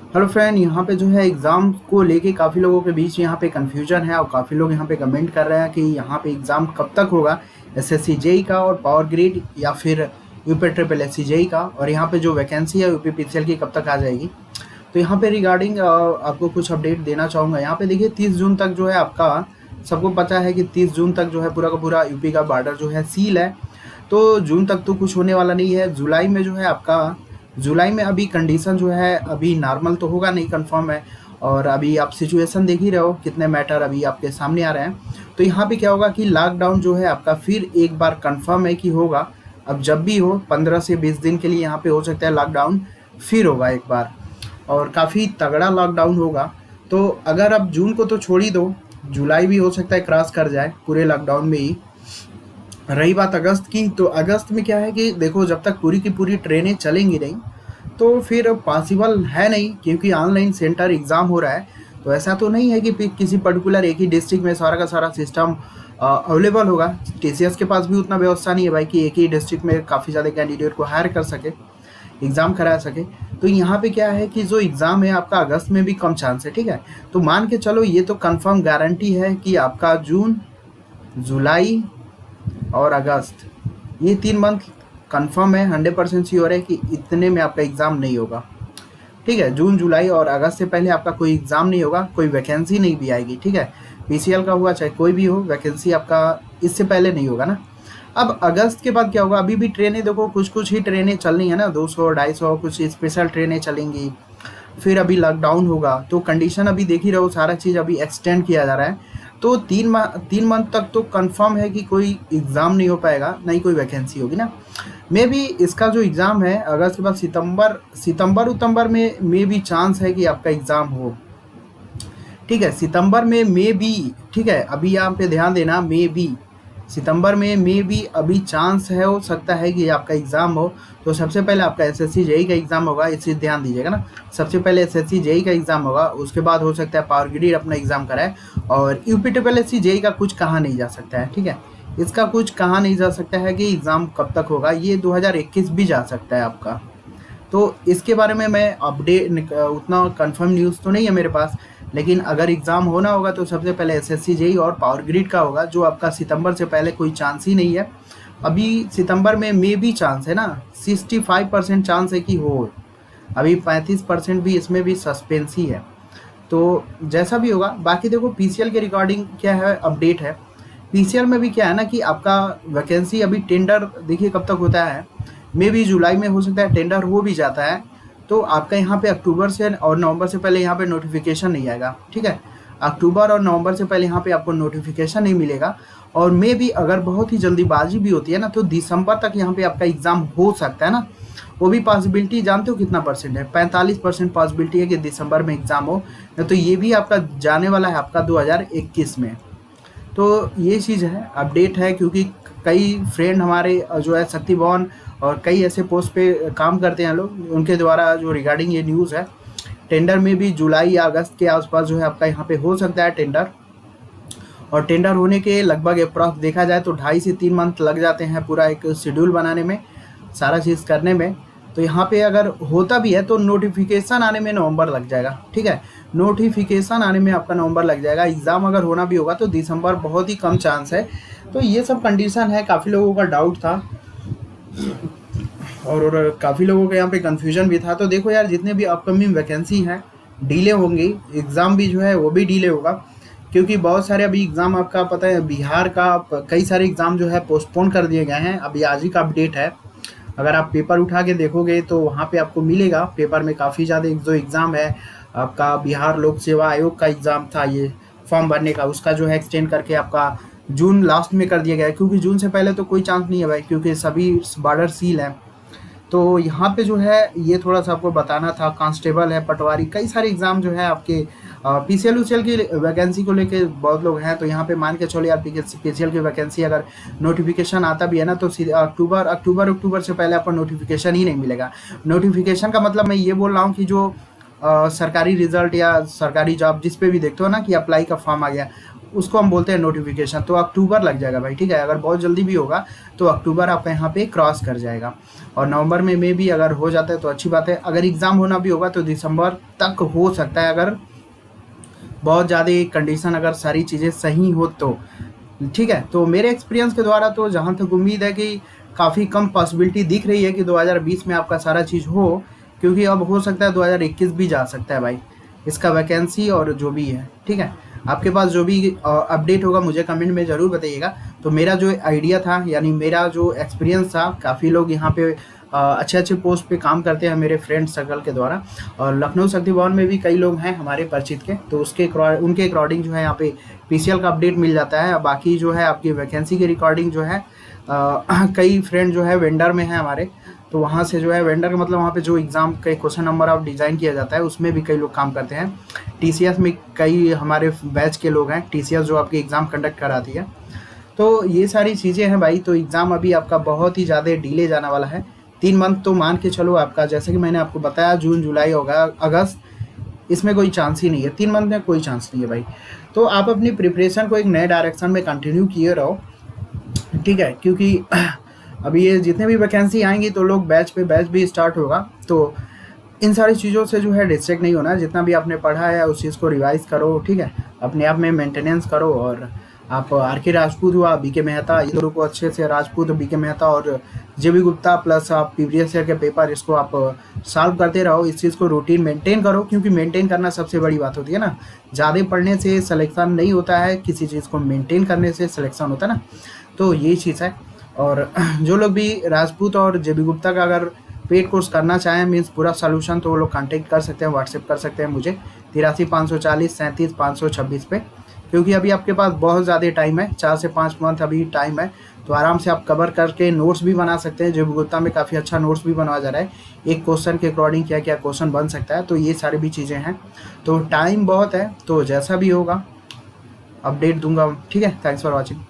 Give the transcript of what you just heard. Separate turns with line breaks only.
Hello friend, यहाँ पे जो है एग्ज़ाम को लेके काफ़ी लोगों के बीच यहाँ पे कन्फ्यूजन है और काफ़ी लोग यहाँ पे कमेंट कर रहे हैं कि यहाँ पे एग्ज़ाम कब तक होगा, एसएससी जेई का और पावर ग्रिड या फिर यूपी ट्रिपल एससी जेई का, और यहाँ पे जो वैकेंसी है यूपी पीसीएल की कब तक आ जाएगी। तो यहाँ पे रिगार्डिंग आपको कुछ अपडेट देना चाहूँगा। यहाँ पे देखिए 30 जून तक जो है आपका, सबको पता है कि 30 जून तक जो है पूरा का पूरा यूपी का बॉर्डर जो है सील है। तो जून तक तो कुछ होने वाला नहीं है। जुलाई में जो है आपका, जुलाई में अभी कंडीशन जो है अभी नॉर्मल तो होगा नहीं, कंफर्म है। और अभी आप सिचुएशन देख ही रहे हो, कितने मैटर अभी आपके सामने आ रहे हैं। तो यहाँ पे क्या होगा कि लॉकडाउन जो है आपका फिर एक बार कंफर्म है कि होगा। अब जब भी हो 15 से 20 दिन के लिए यहाँ पे हो सकता है लॉकडाउन फिर होगा एक बार, और काफ़ी तगड़ा लॉकडाउन होगा। तो अगर अब जून को तो छोड़ ही दो, जुलाई भी हो सकता है क्रॉस कर जाए पूरे लॉकडाउन में ही। रही बात अगस्त की, तो अगस्त में क्या है कि देखो, जब तक पूरी की पूरी ट्रेनें चलेंगी नहीं तो फिर पॉसिबल है नहीं, क्योंकि ऑनलाइन सेंटर एग्ज़ाम हो रहा है। तो ऐसा तो नहीं है कि किसी पर्टिकुलर एक ही डिस्ट्रिक्ट में सारा का सारा सिस्टम अवेलेबल होगा। टीसीएस के पास भी उतना व्यवस्था नहीं है भाई कि एक ही डिस्ट्रिक्ट में काफ़ी ज़्यादा कैंडिडेट को हायर कर सके, एग्ज़ाम करा सके। तो यहाँ पे क्या है कि जो एग्ज़ाम है आपका अगस्त में भी कम चांस है, ठीक है। तो मान के चलो, ये तो कंफर्म गारंटी है कि आपका जून, जुलाई और अगस्त, ये 3 मंथ कंफर्म है, 100% श्योर है कि इतने में आपका एग्ज़ाम नहीं होगा, ठीक है। जून, जुलाई और अगस्त से पहले आपका कोई एग्ज़ाम नहीं होगा, कोई वैकेंसी नहीं भी आएगी, ठीक है। पीसीएल का हुआ चाहे कोई भी हो, वैकेंसी आपका इससे पहले नहीं होगा ना। अब अगस्त के बाद क्या होगा, अभी भी ट्रेनें देखो, कुछ कुछ ही ट्रेनें चल रही है ना, 200 250 कुछ स्पेशल ट्रेनें चलेंगी। फिर अभी लॉकडाउन होगा, तो कंडीशन अभी देख ही रहो, सारा चीज़ अभी एक्सटेंड किया जा रहा है। तो 3 मंथ तक तो कंफर्म है कि कोई एग्ज़ाम नहीं हो पाएगा, नहीं कोई वैकेंसी होगी ना। मे भी इसका जो एग्ज़ाम है अगस्त के बाद सितंबर उतंबर में मे भी चांस है कि आपका एग्ज़ाम हो, ठीक है। सितंबर में मे बी, ठीक है, अभी यहाँ पे ध्यान देना, मे बी सितंबर में मे बी अभी चांस है, हो सकता है कि आपका एग्ज़ाम हो। तो सबसे पहले आपका एसएससी जेई का एग्ज़ाम होगा, इस चीज़ ध्यान दीजिएगा ना। सबसे पहले एसएससी जेई का एग्ज़ाम होगा, उसके बाद हो सकता है पावर ग्रिड अपना एग्ज़ाम कराए। और यूपी ट्रिपल एससी जेई का कुछ कहा नहीं जा सकता है, ठीक है। इसका कुछ कहा नहीं जा सकता है कि एग्ज़ाम कब तक होगा, ये 2021 भी जा सकता है आपका। तो इसके बारे में मैं अपडेट, उतना कंफर्म न्यूज़ तो नहीं है मेरे पास, लेकिन अगर एग्ज़ाम होना होगा तो सबसे पहले एसएससी जेई और पावर ग्रिड का होगा, जो आपका सितंबर से पहले कोई चांस ही नहीं है। अभी सितंबर में मे भी चांस है ना, 65% चांस है कि हो। अभी 35% भी, इसमें भी सस्पेंस ही है। तो जैसा भी होगा, बाकी देखो पीसीएल के रिगार्डिंग क्या है, अपडेट है। पीसीएल में भी क्या है ना कि आपका वैकेंसी अभी टेंडर देखिए कब तक होता है, मे भी जुलाई में हो सकता है टेंडर हो भी जाता है। तो आपका यहाँ पे अक्टूबर से और नवंबर से पहले यहाँ पे नोटिफिकेशन नहीं आएगा, ठीक है। अक्टूबर और नवंबर से पहले यहाँ पे आपको नोटिफिकेशन नहीं मिलेगा। और मे भी अगर बहुत ही जल्दीबाजी भी होती है ना, तो दिसंबर तक यहाँ पे आपका एग्ज़ाम हो सकता है ना। वो भी पॉसिबिलिटी जानते हो कितना परसेंट है, 45% पॉसिबिलिटी है कि दिसंबर में एग्ज़ाम हो। तो ये भी आपका जाने वाला है आपका 2021 में। तो ये चीज़ है, अपडेट है, क्योंकि कई फ्रेंड हमारे जो है शक्ति भवन और कई ऐसे पोस्ट पे काम करते हैं लोग, उनके द्वारा जो रिगार्डिंग ये न्यूज़ है, टेंडर में भी जुलाई या अगस्त के आसपास जो है आपका यहाँ पे हो सकता है टेंडर। और टेंडर होने के लगभग अप्रॉक्स देखा जाए तो 2.5 से 3 मंथ लग जाते हैं पूरा एक शेड्यूल बनाने में, सारा चीज़ करने में। तो यहाँ पे अगर होता भी है तो नोटिफिकेशन आने में नवंबर लग जाएगा, ठीक है। नोटिफिकेशन आने में आपका नवंबर लग जाएगा। एग्ज़ाम अगर होना भी होगा तो दिसंबर बहुत ही कम चांस है। तो ये सब कंडीशन है, काफ़ी लोगों का डाउट था और काफ़ी लोगों के यहाँ पे कन्फ्यूजन भी था। तो देखो यार, जितने भी अपकमिंग वैकेंसी हैं डिले होंगी, एग्ज़ाम भी जो है वो भी डिले होगा, क्योंकि बहुत सारे अभी एग्ज़ाम आपका पता है, बिहार का कई सारे एग्ज़ाम जो है पोस्टपोन कर दिए गए हैं। अभी आज ही का अपडेट है, अगर आप पेपर उठा के देखोगे तो वहाँ पे आपको मिलेगा, पेपर में काफ़ी ज़्यादा जो एग्ज़ाम है आपका बिहार लोक सेवा आयोग का एग्ज़ाम था, ये फॉर्म भरने का, उसका जो है एक्सटेंड करके आपका जून लास्ट में कर दिया गया है। क्योंकि जून से पहले तो कोई चांस नहीं है भाई, क्योंकि सभी बॉर्डर सील है। तो यहाँ पे जो है ये थोड़ा सा आपको बताना था। कांस्टेबल है, पटवारी, कई सारे एग्ज़ाम जो है आपके पीसीएल उसीएल की वैकेंसी को लेके बहुत लोग हैं। तो यहाँ पे मान के चलो यार, पीसीएल की वैकेंसी अगर नोटिफिकेशन आता भी है ना, तो अक्टूबर से पहले आपको नोटिफिकेशन ही नहीं मिलेगा। नोटिफिकेशन का मतलब मैं ये बोल रहा हूँ कि जो सरकारी रिजल्ट या सरकारी जॉब जिस पे भी देखते हो ना कि अप्लाई का फॉर्म आ गया, उसको हम बोलते हैं नोटिफिकेशन। तो अक्टूबर लग जाएगा भाई, ठीक है। अगर बहुत जल्दी भी होगा तो अक्टूबर आपका यहाँ पे क्रॉस कर जाएगा, और नवंबर में भी अगर हो जाता है तो अच्छी बात है। अगर एग्ज़ाम होना भी होगा तो दिसंबर तक हो सकता है, अगर बहुत ज़्यादा कंडीशन, अगर सारी चीज़ें सही हो तो, ठीक है। तो मेरे एक्सपीरियंस के द्वारा तो जहाँ तक उम्मीद है कि काफ़ी कम पॉसिबिलिटी दिख रही है कि 2020 में आपका सारा चीज़ हो, क्योंकि अब हो सकता है 2021 भी जा सकता है भाई, इसका वैकेंसी और जो भी है, ठीक है। आपके पास जो भी अपडेट होगा मुझे कमेंट में ज़रूर बताइएगा। तो मेरा जो आइडिया था, यानी मेरा जो एक्सपीरियंस था, काफ़ी लोग यहाँ पे अच्छे अच्छे पोस्ट पे काम करते हैं मेरे फ्रेंड सर्कल के द्वारा, और लखनऊ शक्ति भवन में भी कई लोग हैं हमारे परिचित के, तो उनके अकॉर्डिंग जो है यहाँ पे पीसीएल का अपडेट मिल जाता है। बाकी जो है आपकी वैकेंसी की रिकॉर्डिंग जो है कई फ्रेंड जो है वेंडर में है हमारे, तो वहाँ से जो है वेंडर का मतलब वहाँ पे जो एग्ज़ाम के क्वेश्चन नंबर ऑफ डिज़ाइन किया जाता है उसमें भी कई लोग काम करते हैं। टीसीएस में कई हमारे बैच के लोग हैं, टीसीएस जो आपकी एग्ज़ाम कंडक्ट कराती है। तो ये सारी चीज़ें हैं भाई। तो एग्ज़ाम अभी आपका बहुत ही ज़्यादा डिले जाने वाला है, 3 मंथ तो मान के चलो आपका, जैसे कि मैंने आपको बताया जून जुलाई होगा अगस्त, इसमें कोई चांस ही नहीं है, 3 मंथ में कोई चांस नहीं है भाई। तो आप अपनी प्रिपरेशन को एक नए डायरेक्शन में कंटिन्यू किए रहो, ठीक है। क्योंकि अभी ये जितने भी वैकेंसी आएंगी तो लोग बैच पे बैच भी स्टार्ट होगा, तो इन सारी चीज़ों से जो है डिस्ट्रैक्ट नहीं होना। जितना भी आपने पढ़ा है उस चीज़ को रिवाइज करो, ठीक है, अपने आप में मेंटेनेंस करो। और आप आर के राजपूत हुआ, बी के मेहता, इन दोनों को अच्छे से, राजपूत, बी के मेहता और जेबी गुप्ता प्लस आप प्रीवियस ईयर के पेपर, इसको आप सॉल्व करते रहो। इस चीज़ को रूटीन मेंटेन करो, क्योंकि मेंटेन करना सबसे बड़ी बात होती है ना। ज़्यादा पढ़ने से सिलेक्शन नहीं होता है, किसी चीज़ को मेंटेन करने से सिलेक्शन होता है ना। तो यही चीज़ है। और जो लोग भी राजपूत और जेबी गुप्ता का अगर पेड कोर्स करना चाहें, मीन्स पूरा सोल्यूशन, तो वो लोग कांटेक्ट कर सकते हैं, व्हाट्सएप कर सकते हैं मुझे 83 540 37 526 पे। क्योंकि अभी आपके पास बहुत ज़्यादा टाइम है, 4 से 5 मंथ अभी टाइम है, तो आराम से आप कवर करके नोट्स भी बना सकते हैं। जेबी गुप्ता में काफ़ी अच्छा नोट्स भी बनवा जा रहा है, एक क्वेश्चन के अकॉर्डिंग क्या क्या क्वेश्चन बन सकता है। तो ये सारी भी चीज़ें हैं, तो टाइम बहुत है, तो जैसा भी होगा अपडेट दूंगा, ठीक है। Thanks for watching.